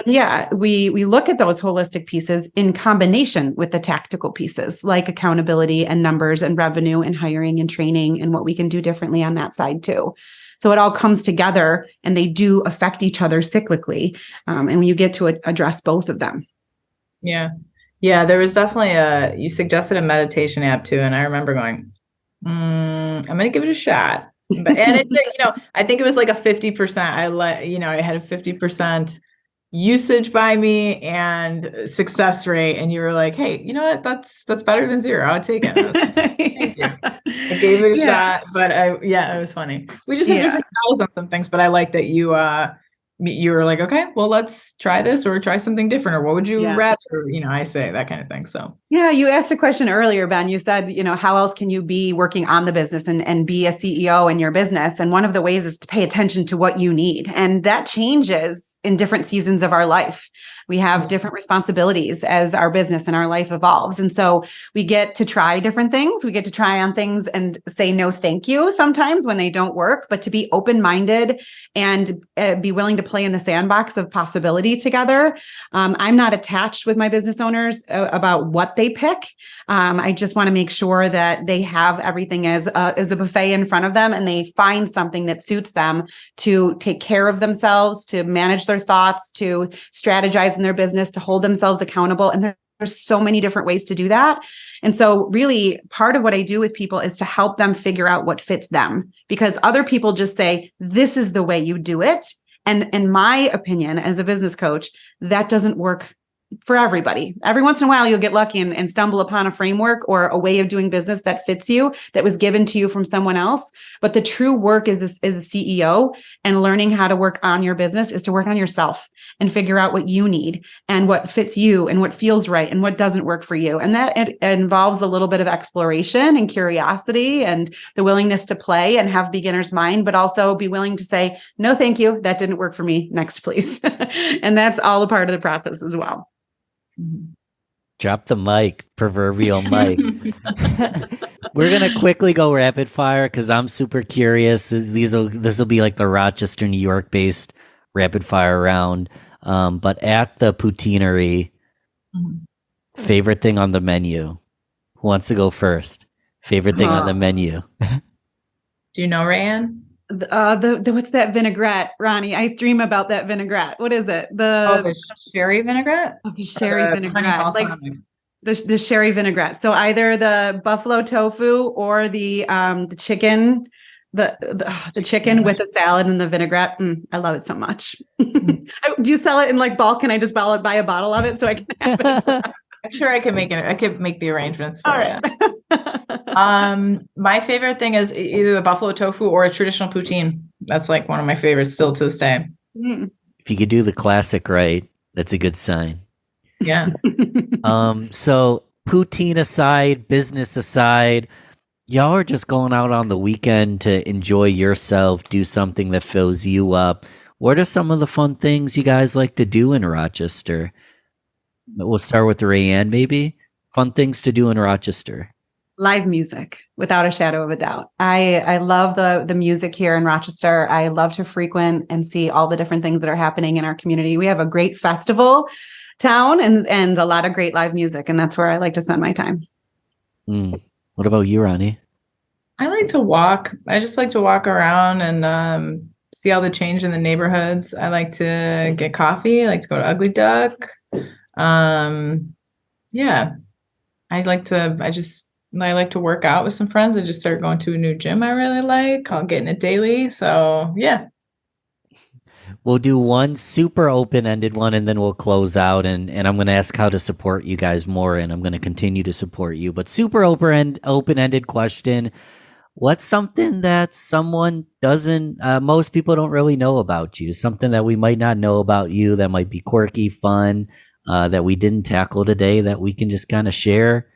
We look at those holistic pieces in combination with the tactical pieces like accountability and numbers and revenue and hiring and training and what we can do differently on that side too. So it all comes together and they do affect each other cyclically. And you get to address both of them. Yeah. Yeah, there was definitely you suggested a meditation app too. And I remember going, I'm going to give it a shot. And it, I think it was like a 50%. I had a 50% usage by me and success rate. And you were like, hey, you know what? That's better than zero. I'll take it. Thank you. I gave it a shot, but it was funny. We just have different styles on some things, but I like that you were like, okay, well, let's try this or try something different. Or what would you rather, I say that kind of thing. So, yeah, you asked a question earlier, Ben. You said, how else can you be working on the business and be a CEO in your business? And one of the ways is to pay attention to what you need. And that changes in different seasons of our life. We have different responsibilities as our business and our life evolves. And so we get to try different things. We get to try on things and say no, thank you sometimes when they don't work, but to be open-minded and be willing to play in the sandbox of possibility together. I'm not attached with my business owners about what they pick. I just want to make sure that they have everything as a buffet in front of them and they find something that suits them to take care of themselves, to manage their thoughts, to strategize in their business, to hold themselves accountable. And there's so many different ways to do that. And so really part of what I do with people is to help them figure out what fits them, because other people just say, this is the way you do it. And in my opinion, as a business coach, that doesn't work for everybody. Every once in a while, you'll get lucky and stumble upon a framework or a way of doing business that fits you, that was given to you from someone else. But the true work as a CEO and learning how to work on your business is to work on yourself and figure out what you need and what fits you and what feels right and what doesn't work for you. And that it involves a little bit of exploration and curiosity and the willingness to play and have beginner's mind, but also be willing to say, no, thank you. That didn't work for me. Next, please. And that's all a part of the process as well. Drop the mic, proverbial mic. We're going to quickly go rapid fire because I'm super curious. This will be like the Rochester, New York based rapid fire round. But at the Poutinerie, favorite thing on the menu? Who wants to go first? Favorite thing on the menu? Do you know, Raeanne? What's that vinaigrette, Ronnie? I dream about that vinaigrette. What is it? The sherry vinaigrette? The sherry vinaigrette. Like the sherry vinaigrette. So either the buffalo tofu or the chicken, the chicken with the salad and the vinaigrette. I love it so much. Do you sell it in like bulk? Can I just buy a bottle of it so I can have it? I'm sure I can make it. I could make the arrangements for it. My favorite thing is either the buffalo tofu or a traditional poutine. That's like one of my favorites still to this day. If you could do the classic right, that's a good sign. Yeah. So poutine aside, business aside, y'all are just going out on the weekend to enjoy yourself, do something that fills you up. What are some of the fun things you guys like to do in Rochester? We'll start with Raeanne, maybe. Fun things to do in Rochester. Live music, without a shadow of a doubt. I love the music here in Rochester. I love to frequent and see all the different things that are happening in our community. We have a great festival town and a lot of great live music, and that's where I like to spend my time. What about you, Ronnie? I like to walk. I just like to walk around and see all the change in the neighborhoods. I like to get coffee. I like to go to Ugly Duck. Yeah, I like to work out with some friends. I just started going to a new gym I really like. I'll get in it daily. So yeah. We'll do one super open-ended one and then we'll close out and I'm going to ask how to support you guys more and I'm going to continue to support you. But super open-ended question. What's something that someone doesn't, most people don't really know about you? Something that we might not know about you that might be quirky, fun, that we didn't tackle today that we can just kind of share.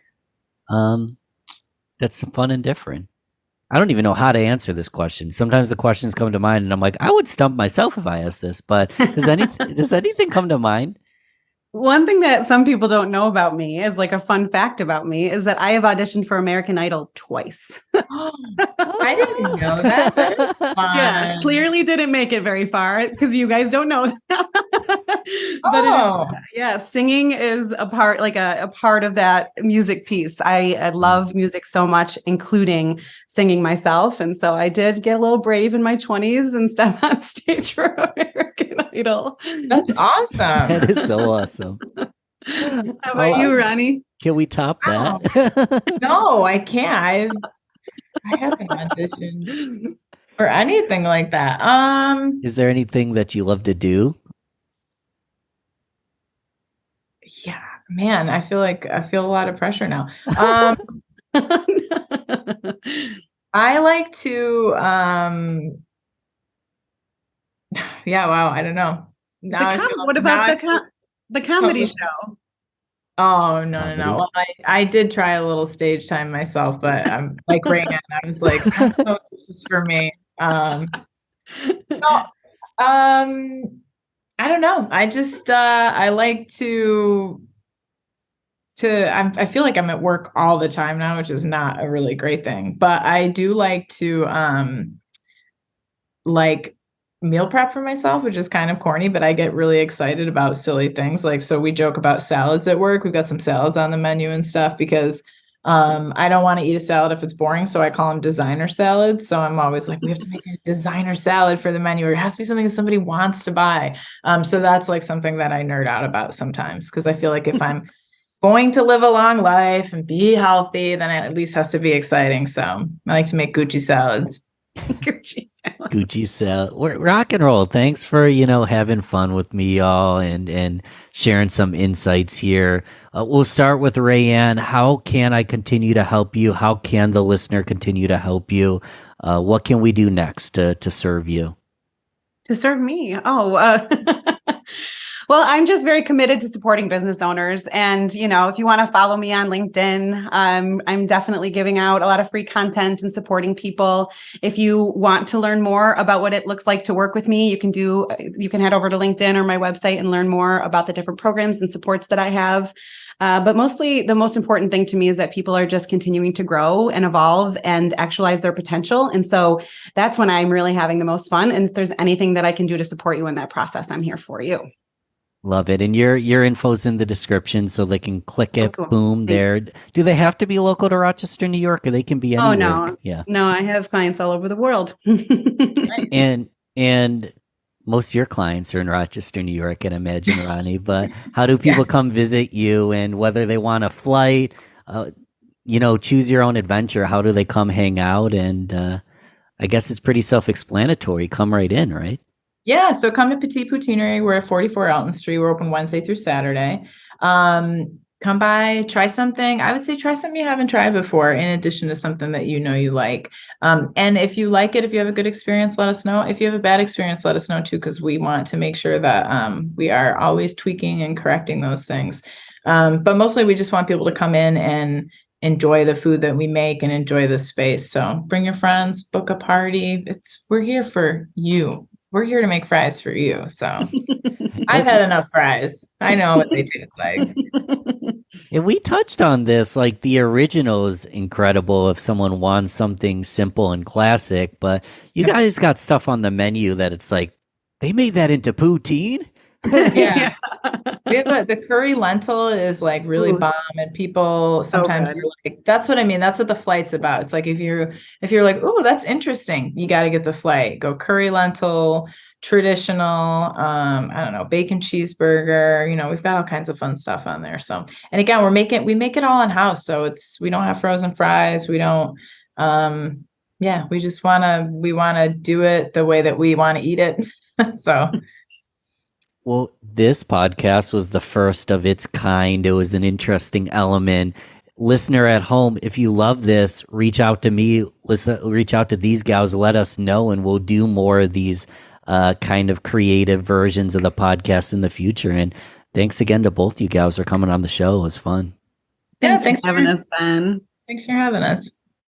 That's fun and different. I don't even know how to answer this question. Sometimes the questions come to mind and I'm like, I would stump myself if I asked this, but does anything come to mind? One thing that some people don't know about me is like a fun fact about me is that I have auditioned for American Idol twice. I didn't know that. That is fun. Yeah, clearly didn't make it very far because you guys don't know that. But singing is a part, like a part of that music piece. I love music so much, including singing myself. And so I did get a little brave in my 20s and step on stage for American Idol. That's awesome. That is so awesome. How about you, Ronnie? Can we top that? No, I can't. I haven't auditioned for anything like that. Is there anything that you love to do? Yeah, man, I feel a lot of pressure now. I like to yeah, wow, I don't know. What about the comedy show? Oh, no. Well, I did try a little stage time myself, but I'm like Raeanne. I was like, I don't know if this is for me. I don't know. I just I like to I feel like I'm at work all the time now, which is not a really great thing. But I do like to like meal prep for myself, which is kind of corny, but I get really excited about silly things. Like, so we joke about salads at work. We've got some salads on the menu and stuff because I don't want to eat a salad if it's boring. So I call them designer salads. So I'm always like, we have to make a designer salad for the menu, or it has to be something that somebody wants to buy. So that's like something that I nerd out about sometimes, because I feel like if I'm going to live a long life and be healthy, then it at least has to be exciting. So I like to make Gucci salads. Gucci salad. Rock and roll. Thanks for, having fun with me, y'all, and sharing some insights here. We'll start with Raeanne. How can I continue to help you? How can the listener continue to help you? What can we do next to serve you? To serve me? Well, I'm just very committed to supporting business owners. And, if you want to follow me on LinkedIn, I'm definitely giving out a lot of free content and supporting people. If you want to learn more about what it looks like to work with me, you can head over to LinkedIn or my website and learn more about the different programs and supports that I have. But mostly the most important thing to me is that people are just continuing to grow and evolve and actualize their potential. And so that's when I'm really having the most fun. And if there's anything that I can do to support you in that process, I'm here for you. Love it. And your info's in the description so they can click it. Cool. Boom. Thanks. There. Do they have to be local to Rochester, New York, or they can be anywhere? Oh, no. Yeah. No, I have clients all over the world. And most of your clients are in Rochester, New York, and imagine, Ronnie, but how do people come visit you, and whether they want a flight, choose your own adventure, how do they come hang out? And I guess it's pretty self-explanatory. Come right in, right? Yeah, so come to Petit Poutinerie. We're at 44 Alton Street. We're open Wednesday through Saturday. Come by, try something. I would say try something you haven't tried before, in addition to something that you like. And if you like it, if you have a good experience, let us know. If you have a bad experience, let us know too, because we want to make sure that we are always tweaking and correcting those things. But mostly we just want people to come in and enjoy the food that we make and enjoy the space. So bring your friends, book a party. We're here for you. We're here to make fries for you. So I've had enough fries. I know what they taste like. And we touched on this, like the original is incredible if someone wants something simple and classic, but you guys got stuff on the menu that it's like, they made that into poutine? Yeah. We have the curry lentil is like really Ooh, bomb, and people sometimes good. are like, that's what I mean. That's what the flight's about. It's like if you're like, oh, that's interesting, you got to get the flight. Go curry lentil, traditional, I don't know, bacon cheeseburger. We've got all kinds of fun stuff on there. So, and again, we make it all in house. So we don't have frozen fries. We don't, yeah, we want to do it the way that we want to eat it. So. Well, this podcast was the first of its kind. It was an interesting element. Listener at home, if you love this, reach out to me, reach out to these gals, let us know, and we'll do more of these kind of creative versions of the podcast in the future. And thanks again to both you gals for coming on the show. It was fun. Thanks for having us, Ben. Thanks for having us.